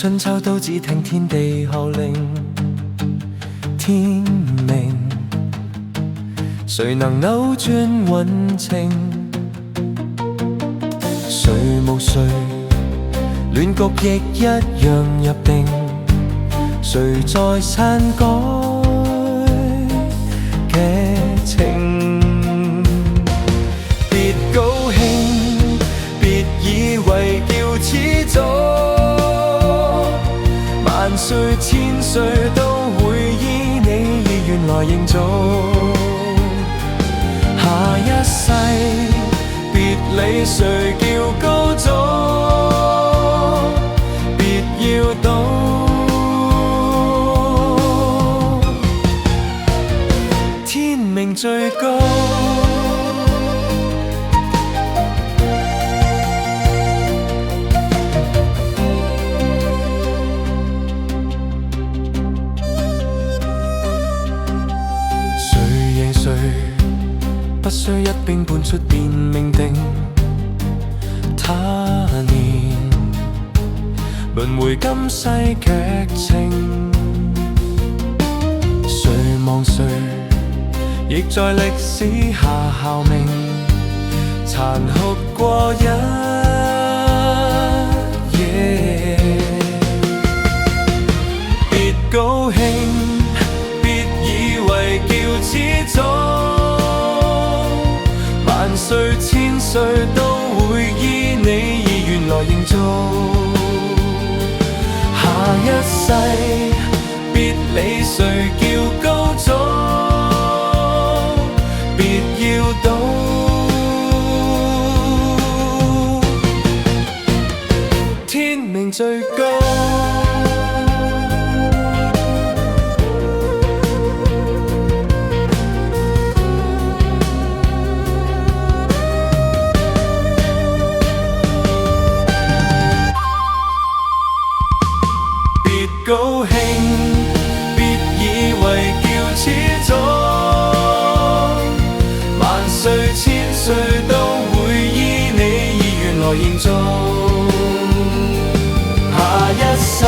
春秋都只聽天地號令，天命誰能扭轉運程？誰無誰，亂局亦一樣入定。誰在篡改劇情？別高興，別以為叫始祖，萬歲千歲都會依你意願來營造。下一世別理誰叫高祖，別要賭，天命最高。誰不需一兵半出便命定，他年輪迴今世劇情，誰望誰亦在歷史下效命，殘酷過一夜。別高興，別以為叫始祖，萬歲千歲都會依你意願來營造。下一世別理誰叫高祖，別要賭，天命最高。高興，別以為叫始祖，萬歲千歲都會依你意願來營造。下一世